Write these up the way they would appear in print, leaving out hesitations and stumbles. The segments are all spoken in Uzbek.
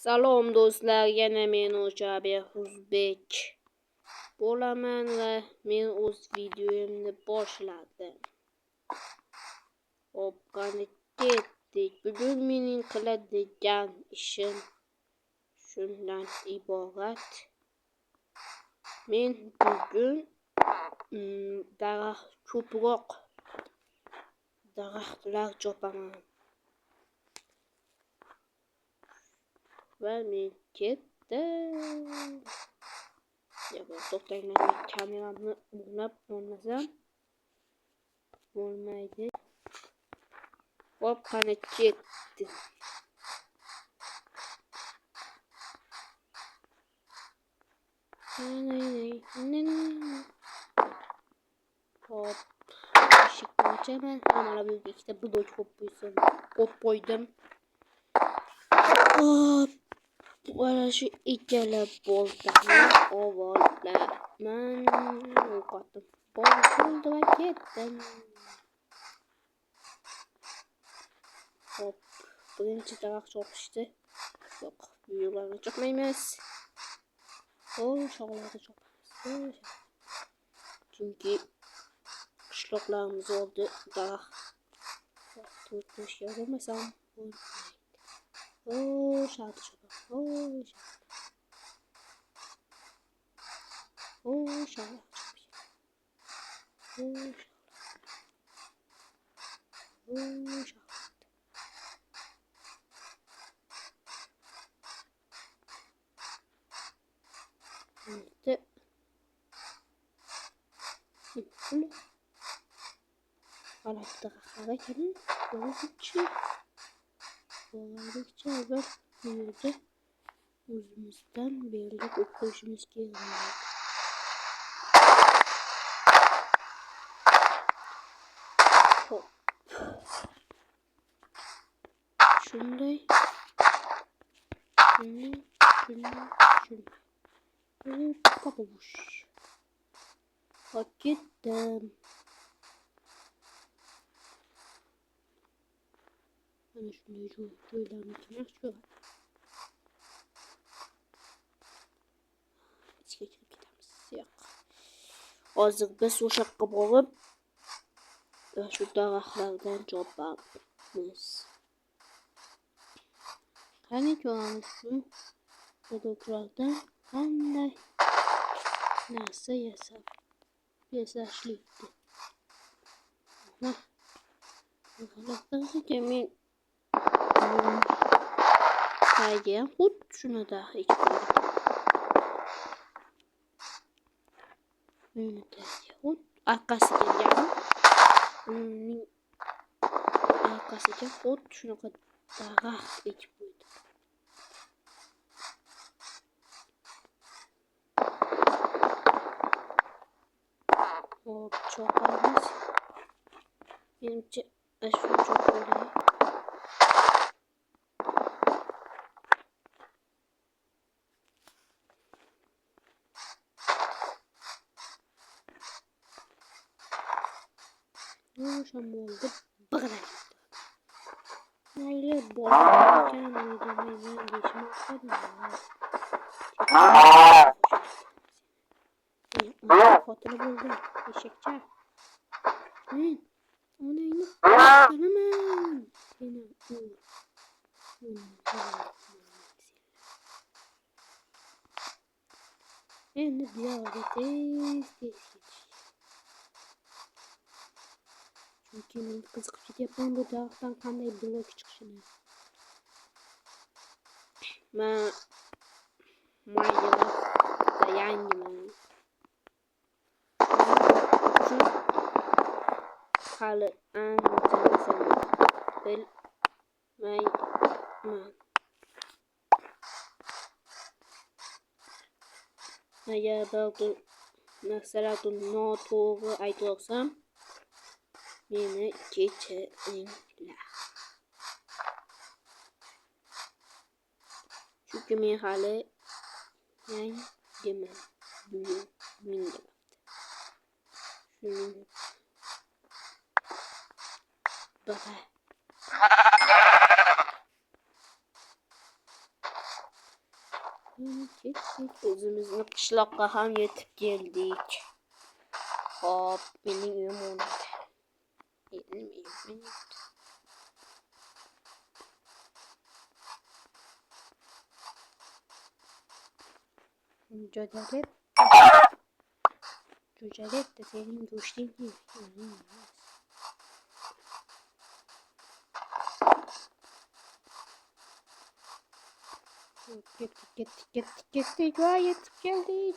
Salom do'stlar, yana men O'zbek bo'laman va men o'z videomni boshladim. Hop, qani ketdik. Bugun mening qiladigan ishim shundan iborat. Men bugun ko'proq daraxtlar chopaman. Va men ketdim. To'xtanglar, kameramni o'rnab olmasam bo'lmaydi. Hop, qani ketdim. Hop, eshikni ochaman. Mana bu ikkita blok qo'ydim. Hop, mana shu ikkala boltani ovollaman. O'qotim bo'ldi va ketdim. Hop, birinchi daraxt chopishdi. Yo'q, bu yo'llarni chopmaymiz. Shoxlarni chopamiz. Chunki qishloqlarimiz oldi daraxt. To'rtishga bo'lmasam bo'lmaydi. Shoxni chopaman. Shoxlar Alakta keling, bo'ldikcha avval bu yerda o'zimizdan belgilab o'qishimiz kerak. Hop. Shunday. Papabush. Hop, ketdim. Mana shunday joylarni kim yaxshi ko'radi? Ichga kirib ketamiz. Yo'q. Hozir biz o'sha yoqqa borib, shu daraxtlardan chopamiz. Qani ko'ramiz shu bloklardan qanday narsa yasashlikdi. Mana g'alati men tagiga xuddi shunada ekib qo'ydim. Meni tagiga xuddi arkasiga uning arkasiga xuddi shunaqa daraxt ekib qo'ydim. Hop, chopamiz. Menimcha shu cho'qqilar. Shamolda big'iladi. Mayli, bolalarga demayman deyishim maqsadman. Xotini bo'ldi, eshakcha. Men onangni qaraman. Seni endi bu yoqqa tez chunki men qiziqib ketyapman bu daraxtdan qanday blok chiqishini. Minecraftda yangiman. Hali ancha narsani bilmayman. Agar bir narsalarni noto'g'ri aytyorsam, meni kechiringlar. Chunki men hali yangiman. Shuning Özümüzün qishloqqa ham yetib keldik. Hop, mening uyim o'rnida. Jo'jaletta senin go'shting Kettik va yetib keldik.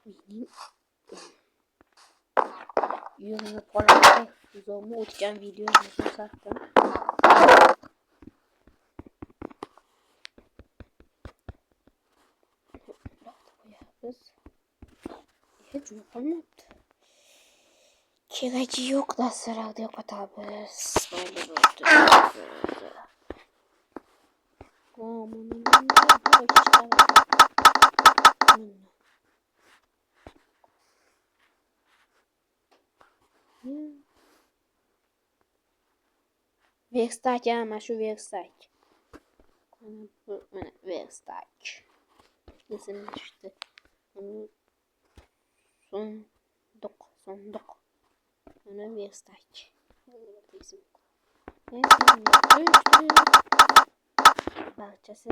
Mening uyimni qoladi. Uzomni o'tgan videoni ko'rsatdim. Qo'yamiz. Hech yo'qolmabdi. Keragi yo'q, dasturlarni yo'qotamiz. Verstack ama şu Verstack. Verstack. İsim düştü. Sonduk. Ona Verstack. İsim. Bahçesi.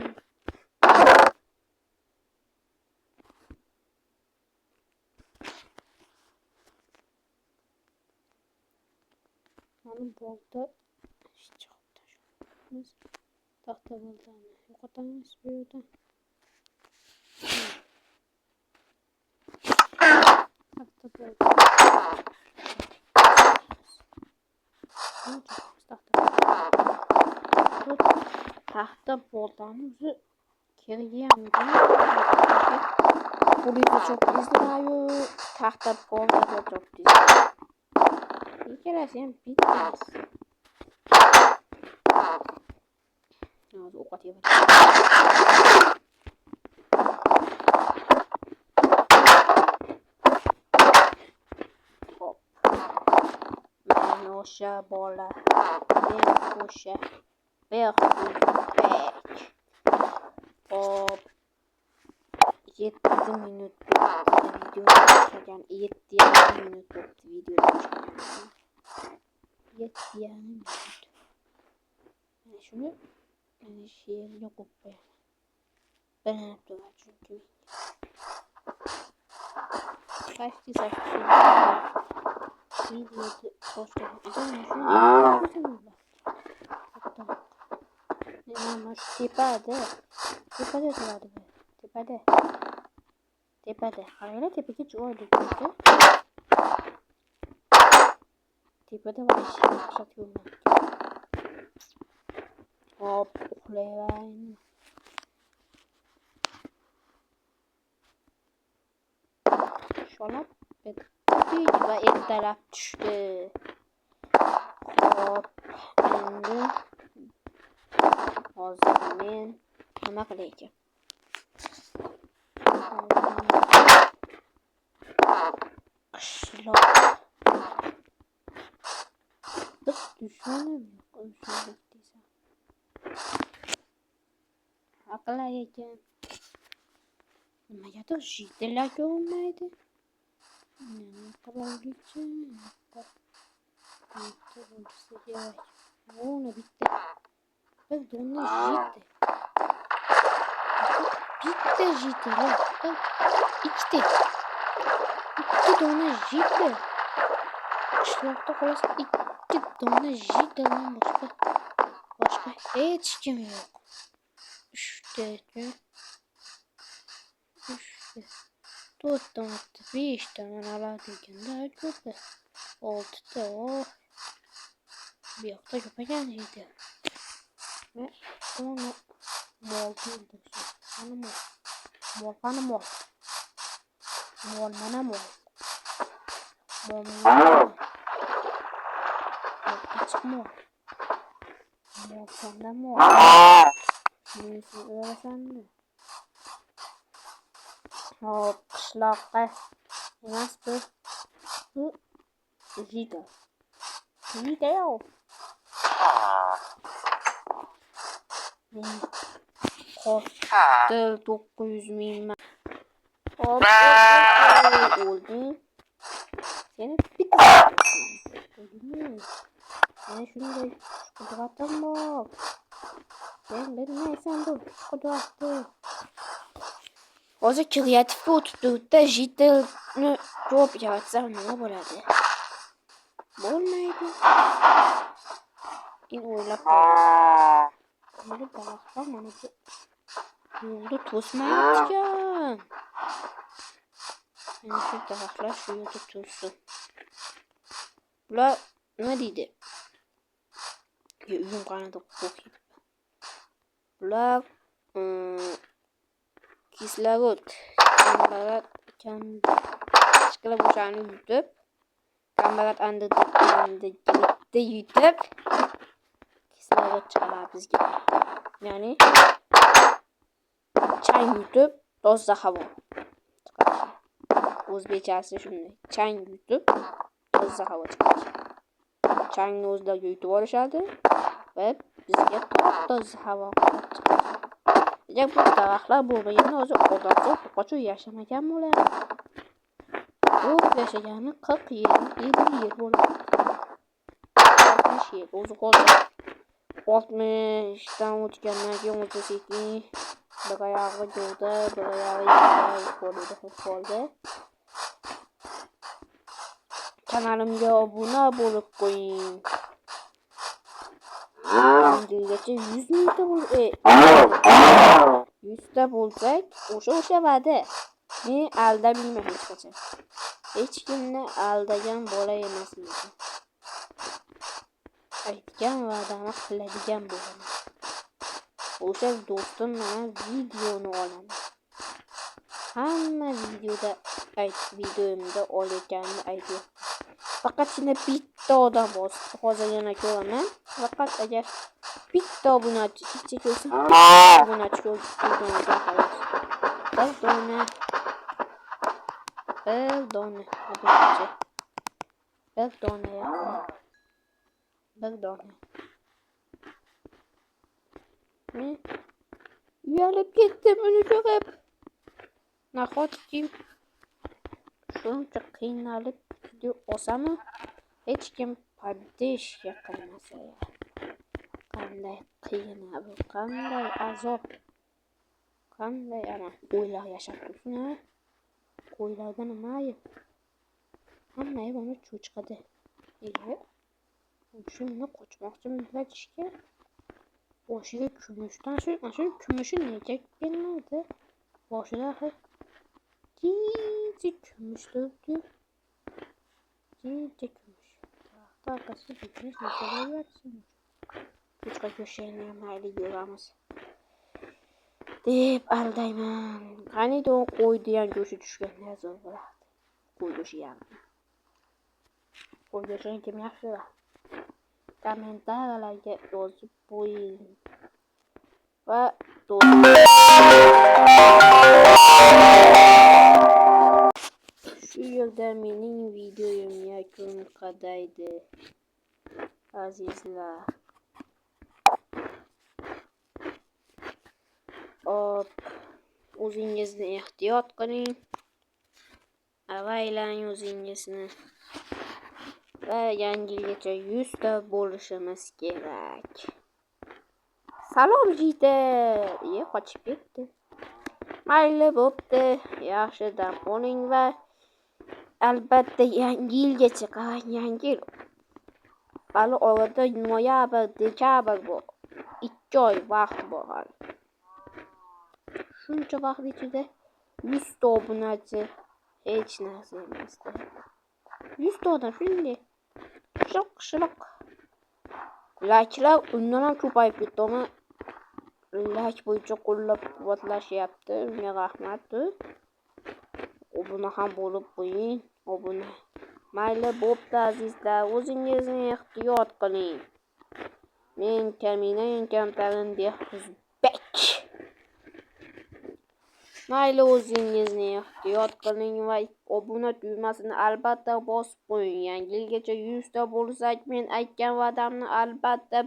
Onun bolta tahta boltani yo'qotamiz bu yerdan. Tahta boltani o'zi kelganmidi? Qo'lida çok izlayu, tahta boltada çok izlayu. İkilasi ham bitmas. Hozir o'qot yeb. Hop. Men o'sha bola. Men o'sha Berkbek. Hop. 7 minut video çeken 7,5 minut video çeken 7,5 minut. Yani şunu şiirle kopayım. Ben yaptım çünkü. Kaçtı saçtı. Videoda hoş geldin. Şunu yapalım. Ama tepede. Tepede vardı be. Tepede. Hayır tepeki çoğaldı. Tepede var şey satıyorum ben. Hop uxlayayım. Şolap bitti ve ertalab düştü. Hop endi hozir men nima qilay ekan? Qishloq. Bir dushmanim yo'q o'shalik desam. Aqllar ekan. Nimagadir jitellar ko'rinmaydi. Nima qilaylikchi? Bitta bo'lsa kerak. Ona bitta. Bir dona jite. Bitta jitelar. İki dona jite. Qishloqda xolos 2 dona jitedan boshqa hech kim yo'q. 3 4 tane, 5 tane aladığında köpe. 6 tane. Bir yoqda köpegen jite. Ve onu mol bildim. Mol mana mol. Mol mana mol. Mol mana. Açık mol. Mol sende mol. Neyse öğrensen mi? Hop qishloqqa emas bu jita. Jita yo'q. Qopdi 900 ming. Hop, olding. Seni bitta o'lding. Mana shunday qudratim bor. Sen bilmaysan bu qudratni. Hozir kreativga o'tibdi. Jitilni ko'p yaratsam nima bo'ladi? Bo'lmaydi. Men o'ylab qoldim. Mana daraxtlar mana bu yo'lda to'smayotgan. Mana shu daraxtlar shu yerda to'ssin. Bular nima deydi? Uyim qanada qo'yib. Bular kislorod ishqilib o'shani yutib, kambarat andida yutib kislorod chiqaradi bizga. Ya'ni chang yutib toza havo chiqaradi. O'zbekchasi shunday. Chang yutib toza havo chiqaradi. Changni o'zlariga yutib olishadi va bizga toza havo chiqaradi. Agar bu daraxtlar bo'lmaganda hozir odamlar qochib yashamagan bo'lardi. Bu yashagani 40 yil, 50 yil bo'ladi. 60 yil. O'zi hozir 60 dan o'tgandan keyin o'zi sekin bir oyog'i joyda, bir oyog'i qoldi. Kanalimga obuna bo'lib qo'ying. Yilgacha 100 mingta 100 ta bo'lsak, o'sha va'da. Men aldamayman hech qachon. Hech kimni aldagan bola emasman. Aytgan va'dani qiladigan bo'laman. O'sha do'stim mana videoni olaman. Hamma videomda olayotganini aytib. Faqatgina bitta odam bor. Hozir yana ko'raman. Faqat agar bitta obunachi ichki ko'rsa, obunachi ko'rganiga xolos. Bir dona obunachi. Bir dona. Men uyalib ketdim uni ko'rib. Nahotki shuncha qiynalib video olsam, hech kim poddeshka qilmasa. Qanday qiyin bu, qanday azob, qanday ana o'ylar yashab tursin. Qo'ylarga nima ayb? Hamma buni cho'chqadi. Shuni qochmoqchi millatishga boshiga kumushdan shu kumushi nega kelmadi? Boshida jinsi kumush turibdi. Jinsi kumush. Taqasi bitmiş mesela yatsın. Cho'chqa go'shtini mayli yuramiz deb aldayman. Qaniydi qo'ydi ham go'shti tushganda zo'r bo'ladi. Qo'y go'shti ham. Qo'y go'shtini kim yaxshi? Kommentarlarga yozib qo'ying. Va shu yerda mening videoyim yakun qadaydi. Azizlar. O'zingizni ehtiyot qiling. Avaylang o'zingizni. Va yangi yilgacha 100 ta bo'lishimiz kerak. Salom jiyda. Qochib ketdi. Mayli bo'pti. Yaxshi dam oling va albatta yangi yilgacha qarang, yangi yil. Hali orada noyabr, dekabr bor. 2 oy vaqt bor hali. Shuncha vaqt ichida 100 ta obunachi hech narsa emas. 100 ta odam shunday shilq. Like'lar undan ham ko'payib ketdi. Ammo like bo'yicha qo'llab-quvvatlashyapti. Unga rahmat. Obuna ham bo'lib qo'ying. Obuna. Mayli bo'pti azizlar, o'zingizni ehtiyot qiling. Men Kamina Kamtarin Behzudbek. Mayli o'zingizni ehtiyot qiling va obuna tugmasini albatta bosib qo'ying. Yangi yilgacha 100 ta bo'lsak, men aytgan va'damni albatta